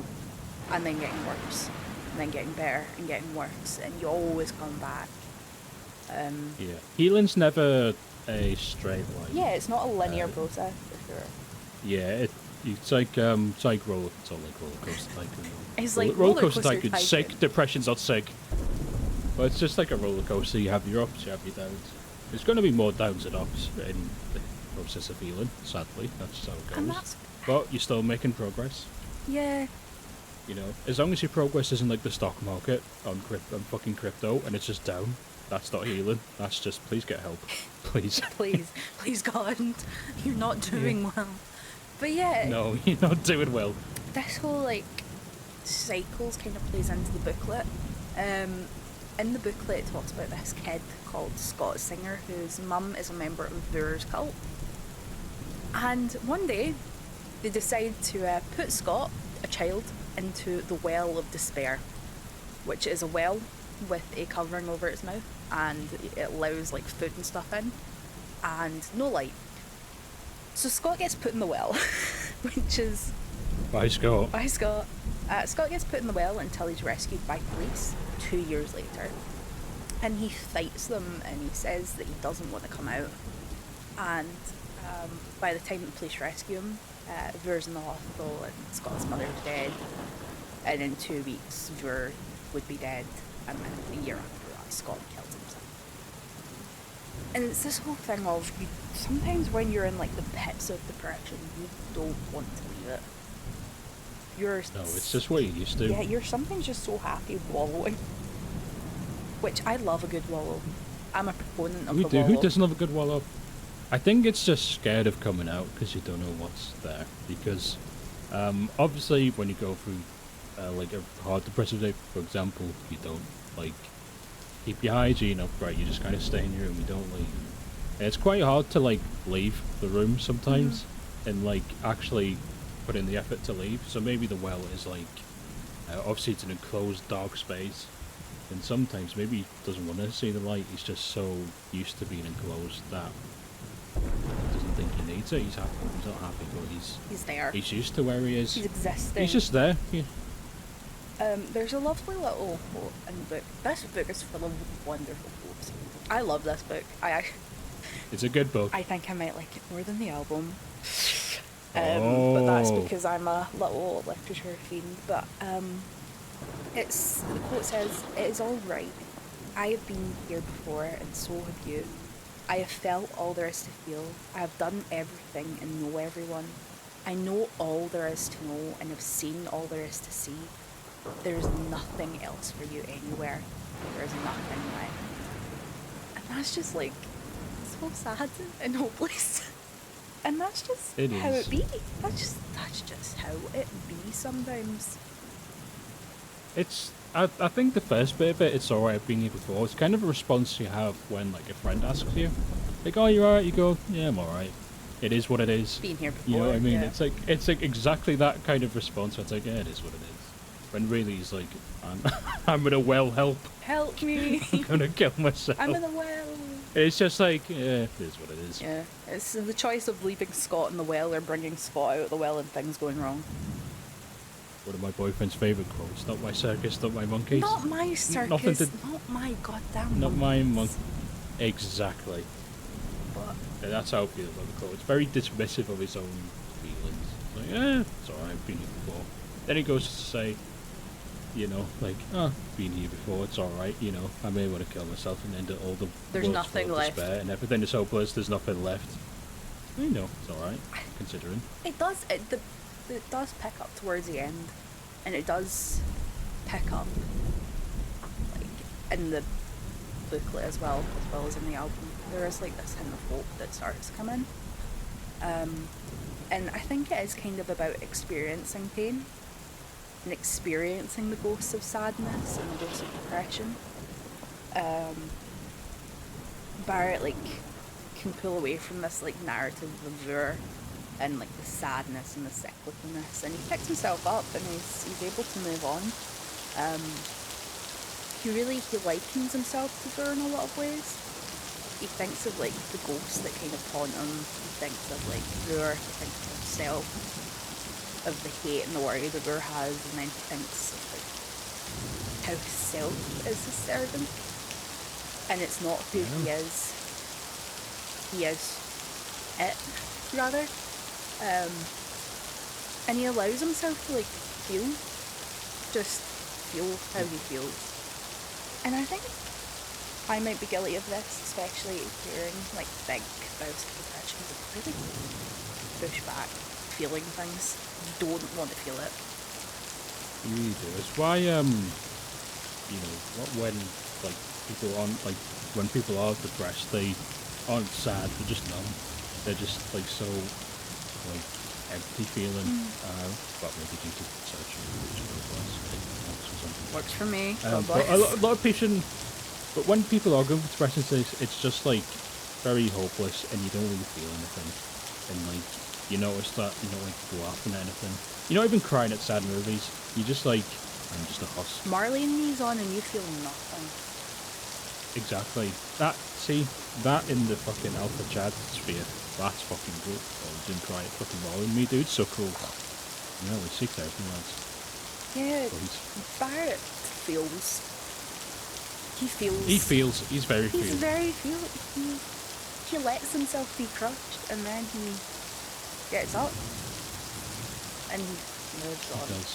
and then getting worse, and then getting better and getting worse, and you always come back. Yeah. Healing's never a straight line. Yeah, it's not a linear Uh, process for sure. Yeah, it's like roller. It's all like roller coaster tycoon. It's like roller coaster tycoon. tycoon. Sick. Depression's not sick. But it's just like a roller coaster. You have your ups, you have your downs. There's going to be more downs than ups in the process of healing. Sadly, that's how it And goes. that's But you're still making progress. yeah. You know, as long as your progress isn't like the stock market on fucking crypto, and it's just down. That's not healing. That's just please get help, please. Please God, you're not doing well. But yeah, No, you're not doing well. this whole like cycles kind of plays into the booklet. In the booklet it talks about this kid called Scott Singer whose mum is a member of Voor's cult. And one day they decide to put Scott, a child, into the Well of Despair, which is a well with a covering over its mouth, and it allows like food and stuff in, and no light. So Scott gets put in the well, which is Bye, Scott. by Scott. Scott gets put in the well until he's rescued by police 2 years later, and he fights them and he says that he doesn't want to come out. And by the time the police rescue him, Veer's in the hospital and Scott's mother's dead, and in 2 weeks Veer would be dead, and then a year after that Scott kills himself. And it's this whole thing of you, sometimes when you're in like the pits of depression, you don't want to leave it. You're No, it's just what you used to. yeah, you're sometimes just so happy wallowing. Which I love a good wallow. I'm a proponent of We the do. wallow. Who doesn't love a good wallow? I think it's just scared of coming out because you don't know what's there. Because obviously, when you go through like a hard depressive day, for example, you don't like keep your hygiene up, right? You just kind of stay in your room. You don't leave. And it's quite hard to like leave the room sometimes and like actually put in the effort to leave. So maybe the well is like, obviously it's an enclosed dark space, and sometimes maybe he doesn't want to see the light. He's just so used to being enclosed that he doesn't think he needs it. He's happy. He's not happy, but He's there. he's used to where he is. He's existing. He's just there. Yeah. There's a lovely little quote in the book. This book is full of wonderful quotes. I love this book. It's a good book. I think I might like it more than the album. But that's because I'm a little literature fiend. But the quote says, "It is all right. I have been here before, and so have you. I have felt all there is to feel. I have done everything and know everyone. I know all there is to know and have seen all there is to see. There is nothing else for you anywhere. There is nothing left." And that's just like so sad and hopeless. And that's just how it be. That's just how it be sometimes. I think the first bit of it's alright being here before. It's kind of a response you have when like a friend asks you, like, "Oh, you alright?" You go, "Yeah, I'm alright. It is what it is." Being here before. You know what I mean? Yeah. It's like exactly that kind of response. It's like, yeah, it is what it is. When really he's like, I'm in a well, help me. I'm gonna kill myself. I'm in a well. It's just like, yeah, it is what it is. Yeah, it's the choice of leaving Scott in the well or bringing Scott out of the well and things going wrong. One of my boyfriend's favourite quotes: "Not my circus, not my monkeys." Not my circus, not my goddamn Not my monkeys. Exactly. But And that's how I feel about the quote. It's very dismissive of his own feelings. Like, it's alright, I've been here before. Then he goes to say, you know, like, been here before, it's alright, you know, I may want to kill myself and end it all the There's world's nothing full of left. despair and everything is hopeless, there's nothing left. You know, it's alright, considering. it does pick up towards the end, and it does pick up like in the booklet as well as in the album. There is like this hint of hope that starts to come in, and I think it is kind of about experiencing pain and experiencing the ghosts of sadness and the ghosts of depression. Barrett like can pull away from this like narrative of allure and like the sadness and the cyclicalness, and he picks himself up and he's able to move on. He likens himself to Ver in a lot of ways. He thinks of like the ghosts that kind of haunt him. He thinks of like Ver. He thinks of himself, of the hate and the worry that Ver has, and then he thinks of like how his self is his servant, and it's not who he is. He is it, rather. And he allows himself to like just feel how he feels. And I think I might be guilty of this, especially during like big bouts of depression. Really push back feeling things. You don't want to feel it. You do. It's why, you know, when like people aren't like when people are depressed, they aren't sad. They're just numb. They're just like so like empty feeling. But maybe due to searching, Works for me. but a lot of people. But when people are going through depression, it's just like very hopeless, and you don't really feel anything. And like you notice that you don't like go laughing at anything. You're not even crying at sad movies. You just like, I'm just a husk. Marley and me's on, and you feel nothing. Exactly. That in the fucking Alpha Chad sphere, that's fucking good. Oh, you didn't cry at fucking Marley and me, dude. So cool. You know, like 6,000 lads. Yeah, Please. Barrett feels. He's very He's feeling. very feeling. He lets himself be crushed, and then he gets up, and he moves on. It does.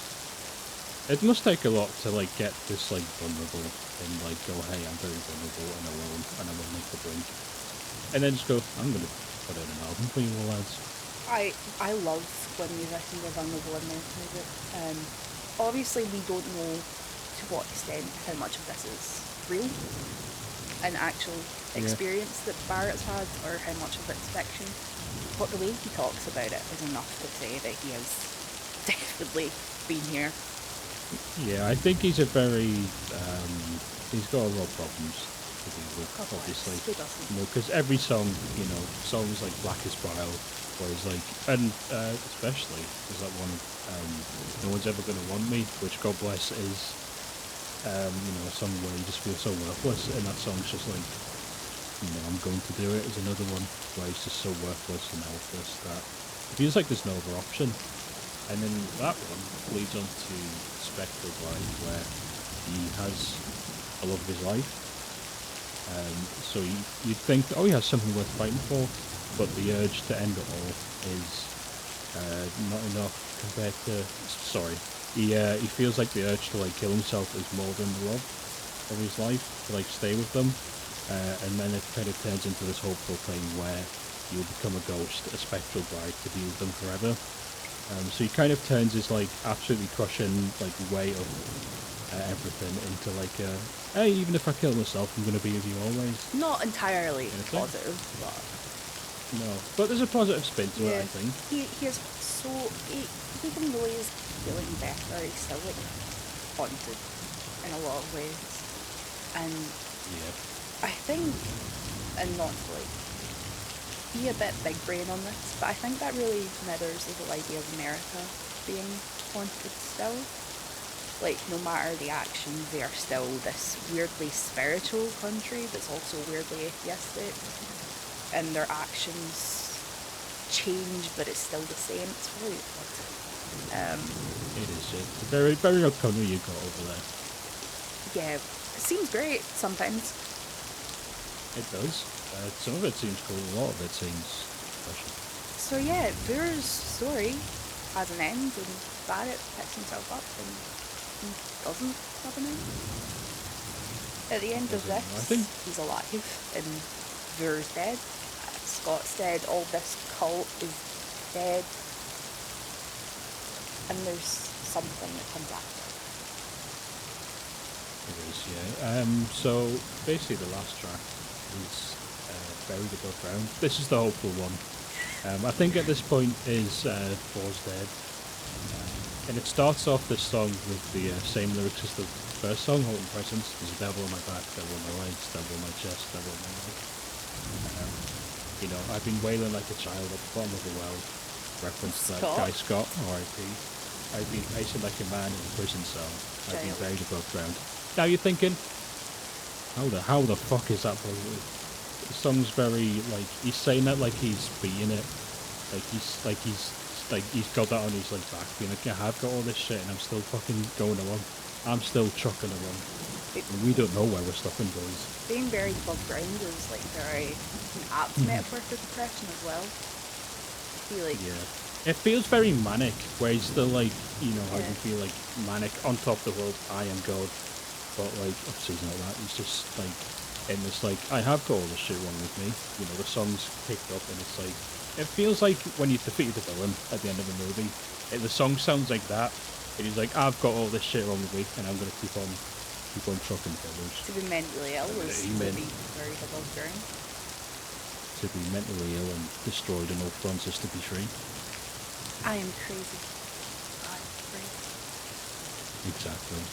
It must take a lot to like get this like vulnerable and like go, hey, I'm very vulnerable and alone, and I'm gonna make the brink, and then just go, I'm gonna put out an album for you all lads. I love when musicians are vulnerable in their music. Obviously, we don't know to what extent how much of this is real, an actual experience that Barrett's had, or how much of it's fiction. But the way he talks about it is enough to say that he has definitely been here. Yeah, I think he's a very he's got a lot of problems, to do with, God bless. obviously. Who doesn't? You know, because every song, you know, songs like Black as Bile, whereas like, and especially, there's that one, No One's Ever Gonna Want Me, which, God bless, is, you know, a song where you just feel so worthless, and that song's just like, you know, I'm going to do it, is another one where he's just so worthless and helpless that it feels like there's no other option. And then that one leads on to Spectral Bride, where he has a love of his life. So you'd think, oh, he has something worth fighting for, but the urge to end it all is not enough compared to. Sorry, he feels like the urge to like kill himself is more than the love of his life to like stay with them, and then it kind of turns into this hopeful thing where you'll become a ghost, a spectral bride to be with them forever. So he kind of turns his like absolutely crushing like way of everything into like a, hey, even if I kill myself, I'm going to be with you always. Not entirely Anything? positive, but No, but there's a positive spin to it, I think. he is so even though he's feeling better, he's still like haunted in a lot of ways, and Yeah. I think, and not to like be a bit big brain on this, but I think that really mirrors the whole idea of America being haunted still. Like, no matter the actions, they are still this weirdly spiritual country that's also weirdly atheistic, and their actions change, but it's still the same. It's really odd. It is. It's a very, very odd country you got over there. Yeah, it seems great sometimes. It does. Some of it seems cool, a lot of it seems special. So yeah, Veer's story has an end, and Barrett picks himself up and doesn't have an end. At the end of this, I think he's alive, and Veer's dead. Scott's dead. All this cult is dead, and there's something that comes after. it is, yeah. So basically, the last track is Buried Above Ground. This is the hopeful one. I think at this point is Paul's dead. And it starts off this song with the same lyrics as the first song, Holding Presence. There's a devil on my back, devil on my legs, devil on my chest, devil on my leg. You know, I've been wailing like a child at the bottom of the well. Reference to that guy Scott, R.I.P. I've been pacing like a man in a prison cell. I've been buried above ground. Now you're thinking, how the fuck is that possible? The song's very, like, he's saying that like he's beating it. He's got that on his like back, being like, yeah, I've got all this shit and I'm still fucking going along. I'm still trucking along. And we don't know where we're stopping, boys. Being buried above ground is like very an apt metaphor for depression as well. I feel like It feels very manic, where he's still like, you know, I can feel like manic on top of the world, I am God. But like, obviously he's not that, he's just like, in this like, I have got all this shit wrong with me. You know, the song's picked up and it's like, it feels like when you defeated the villain at the end of a movie, the song sounds like that. And he's like, I've got all this shit wrong with me and I'm gonna keep on trucking forward. to be mentally ill is to be buried above ground. To be mentally ill and destroyed on all fronts is to be free. I am crazy. I'm crazy. Exactly.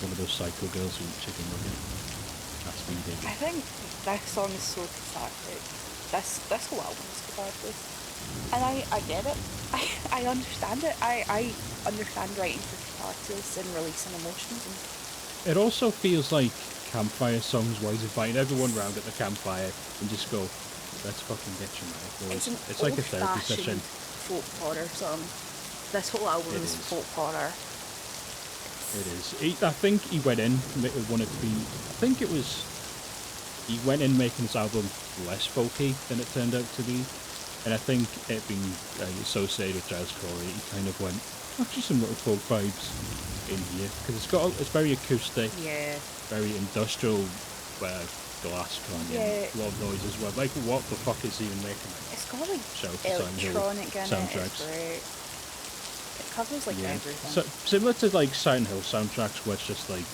One of those psycho girls who eat chicken nugget. That's me, baby. I think this song is so cathartic. This whole album is cathartic. And I get it. I understand it. I understand writing for catharsis and releasing emotions. And It also feels like campfire songs where you invite everyone round at the campfire and just go, let's fucking get you now, boys. It's like a therapy session. Folk horror song. This whole album It is is. folk horror. It is. I think he went in, wanted to be, I think it was, he went in making this album less folky than it turned out to be. And I think it being associated with Giles Corey, he kind of went, actually some little folk vibes in here. Because it's very acoustic, Yeah. very industrial glass clanging, a lot of noise as well. Like, what the fuck is he even making? It's got like Shout to Silent Hill electronic in it. soundtracks. It's great. It covers like everything. So, similar to like Silent Hill soundtracks where it's just like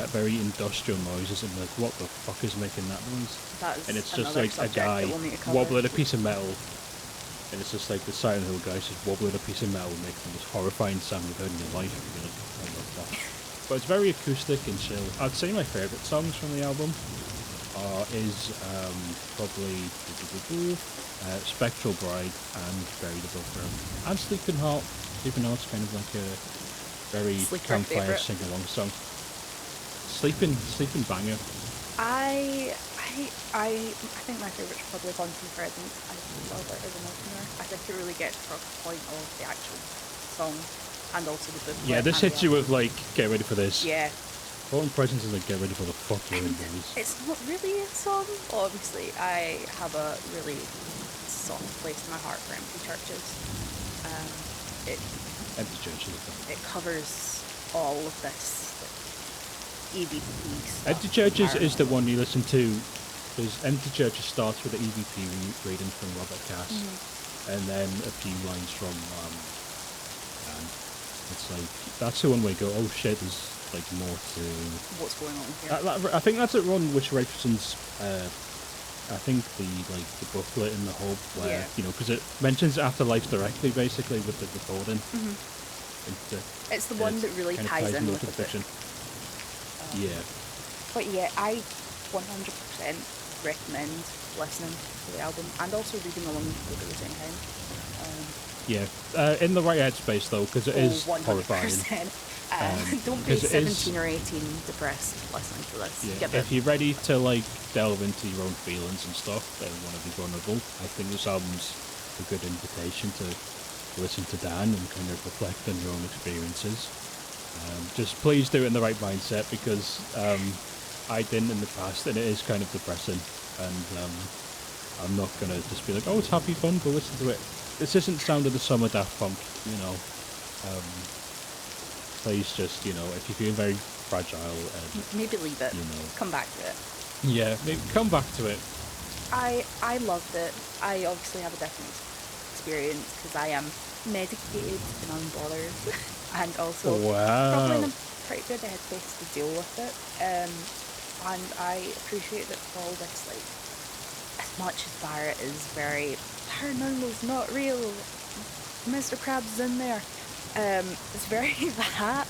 very industrial noises and like, what the fuck is making that noise? That's And it's just another like a subject guy that we'll need to cover. wobbling a piece of metal, and it's just like the Silent Hill guy just wobbling a piece of metal, making the most horrifying sound you've heard in your life. And you're like, I love that. But it's very acoustic and chill. I'd say my favourite songs from the album is probably Spectral Bride and Buried Above Ground. And Sleeping Heart. Sleeping Heart's kind of like a very Sleeper campfire favourite. sing-along song. Sleeping banger. I think my favourite's probably Haunting Presence. I love it as an opener. I think it really gets across the point of the actual song and also the booklet. Yeah, this and hits the you with like, get ready for this. Yeah. Haunting Presence is like, get ready for the fuck you're in, boys. It's not really a song. Obviously, I have a really soft place in my heart for Empty Churches. Empty Churches. It covers all of this EVP stuff. Empty Churches is the one you listen to, because Empty Churches starts with the EVP reading from Robert Cass, and then a few lines from Dan. It's like, that's the one where you go, oh shit, there's like more to... What's going on here? I think that's the one which references, I think the booklet in the hub, where, Yeah. you know, because it mentions Afterlife directly, basically, with the recording. It's the one that really kind of ties in with into the fiction. Yeah. But yeah, I 100% recommend listening to the album and also reading along with it at the same time. Yeah, in the right headspace though, because it is 100%. horrifying. Don't be 'cause it is- 17 or 18 depressed listening to this. Yeah. Give If it. you're ready to like delve into your own feelings and stuff, and want to be vulnerable, I think this album's a good invitation to listen to Dan and kind of reflect on your own experiences. Just please do it in the right mindset, because I didn't in the past, and it is kind of depressing. And I'm not gonna just be like, oh, it's happy fun, go listen to it. This isn't Sound of the Summer Daft Punk, you know. Please just, you know, if you feel very fragile, Maybe leave it. you know. Come back to it. Yeah, maybe come back to it. I loved it. I obviously have a different experience because I am medicated and unbothered, and also probably in Wow. a pretty good headspace to deal with it. And I appreciate that for all this, like, as much as Barrett is very paranormal's not real, Mr. Krabs is in there. It's very that.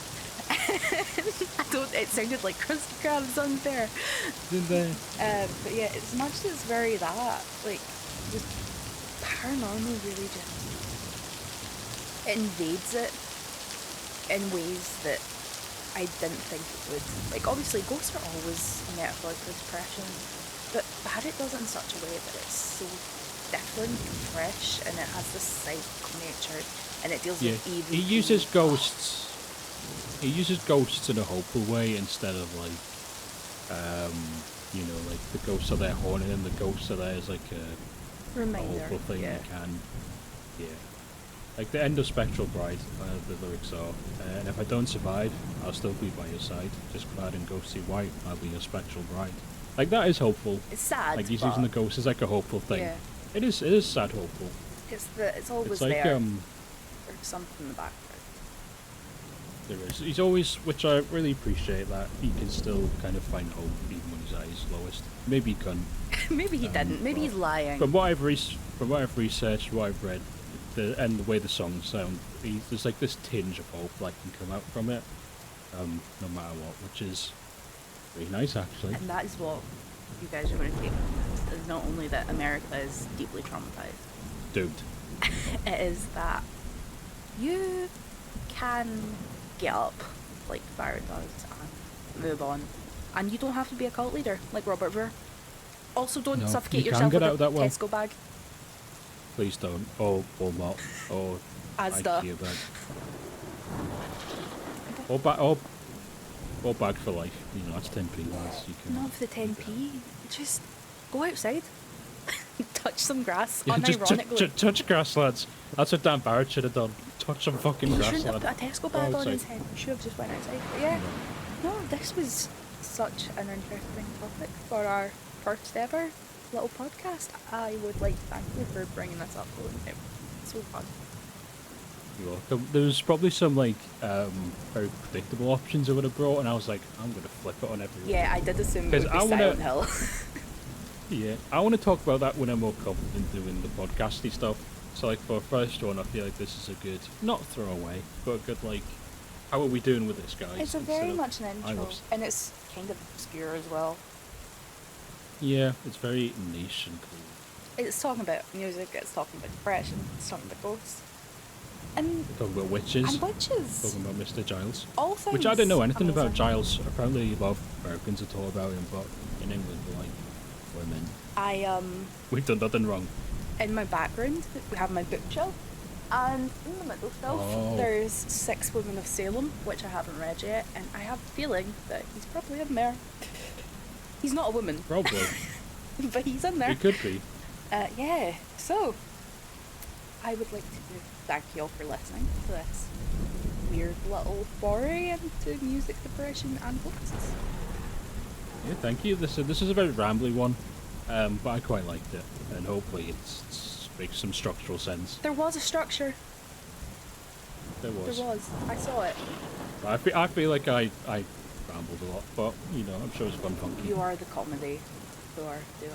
It sounded like Krusty Krab's unfair. But yeah, as much as it's very that, like, just paranormal really just invades it in ways that I didn't think it would. Like, obviously, ghosts are always a metaphor for depression, but Barrett does it in such a way that it's so different and fresh, and it has this psychic nature, and it deals Yeah, with evil. he uses ghosts. He uses ghosts in a hopeful way instead of like, you know, like the ghosts are there haunting him. The ghosts are there as like a Reminder. hopeful thing Yeah. you can. Yeah. Like the end of Spectral Bride, the lyrics are, and if I don't survive, I'll still be by your side. Just clad in ghostly white, I'll be your spectral bride. Like that is hopeful. It's sad. Like he's but using the ghost as like a hopeful thing. Yeah. It is sad hopeful. It's always It's like there. There's something in the background. there is. He's always, which I really appreciate, that he can still kind of find hope even when he's at his lowest. Maybe he couldn't. Maybe he didn't. Maybe he's lying. From what I've researched, what I've read, and the way the songs sound, there's like this tinge of hope that can come out from it, no matter what, which is really nice actually. And that is what you guys are going to take from this. Is not only that America is deeply traumatized, Doomed. it is that you can get up like Barrett does and move on. And you don't have to be a cult leader like Robert Ver. Also, don't No, suffocate you can yourself get with out a that well. Tesco bag. Please don't. Or Walmart. Or Asda. IKEA bag. Or bag for life. You know, that's 10p, lads. You can Not for the do that. 10p. Just go outside. Touch some grass, Yeah, just unironically. touch grass, lads. That's what Dan Barrett should have done. Touch some fucking He grass, shouldn't have lad. put a Tesco bag Go on his outside. head. He should have just went outside. But yeah, no, this was such an interesting topic for our first ever little podcast. I would like to thank you for bringing this up. It was so fun. You're welcome. There was probably some like very predictable options I would have brought, and I was like, I'm gonna flip it on everyone. Yeah, I did assume it 'Cause would be I wanna- Silent Hill. Yeah, I want to talk about that when I'm more confident doing the podcasty stuff. So like for a first one, I feel like this is a good, not throwaway, but a good like, how are we doing with this, guys? It's a Instead very of, much an I intro, love and it's kind of obscure as well. Yeah, it's very niche and cool. It's talking about music, it's talking about depression, it's talking about ghosts. And, We're talking about witches. and witches. Talking about Mr. Giles. All things Which I didn't know anything about amazing. Giles. Apparently a lot of Americans are taught about him, but in England we like women. I We've done nothing wrong. in my background, we have my bookshelf, and in the middle shelf, Oh. there's Six Women of Salem, which I haven't read yet, and I have a feeling that he's probably in there. He's not a woman, Probably. but he's in there. It could be. Yeah, so I would like to thank you all for listening to this weird little foray into music, depression, and ghosts. Yeah, thank you. This is a very rambly one, but I quite liked it, and hopefully it makes some structural sense. There was a structure. There was. There was. I saw it. I feel like I rambled a lot, but you know, I'm sure it's fun, funky. You are the comedy. You are duo.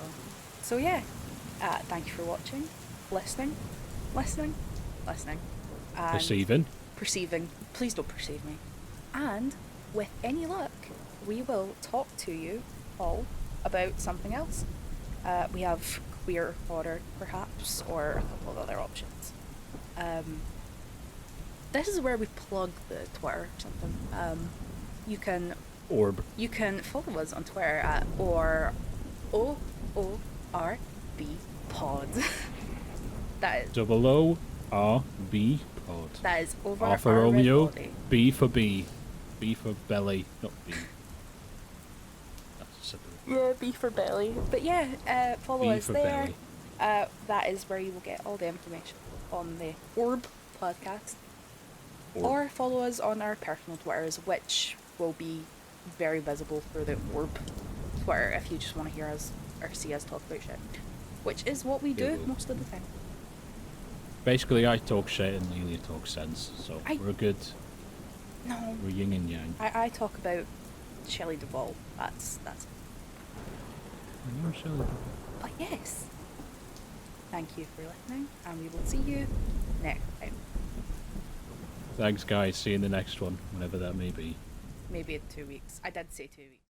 So yeah, thank you for watching, listening, and Perceiving. Please don't perceive me. And with any luck, we will talk to you all about something else. We have queer horror, perhaps, or a couple of other options. This is where we plug the Twitter or something. Orb. You can follow us on Twitter at OORB pod. That is OORB pod. that is over R for our red Romeo, body. B for B. B for belly, not B. That's separate. Yeah, B for belly. But yeah, follow B us for there. belly. That is where you will get all the information on the Orb podcast. Orb. Or follow us on our personal Twitters, which will be very visible for the Orb Twitter if you just want to hear us or see us talk about shit. Which is what we do Yeah. most of the time. Basically, I talk shit and Ilja talks sense, so we're good. No, We're yin and yang. I talk about Shelley Duvall. That's I know Shelley. But yes. Thank you for listening, and we will see you next time. Thanks, guys. See you in the next one, whenever that may be. Maybe in 2 weeks. I did say 2 weeks.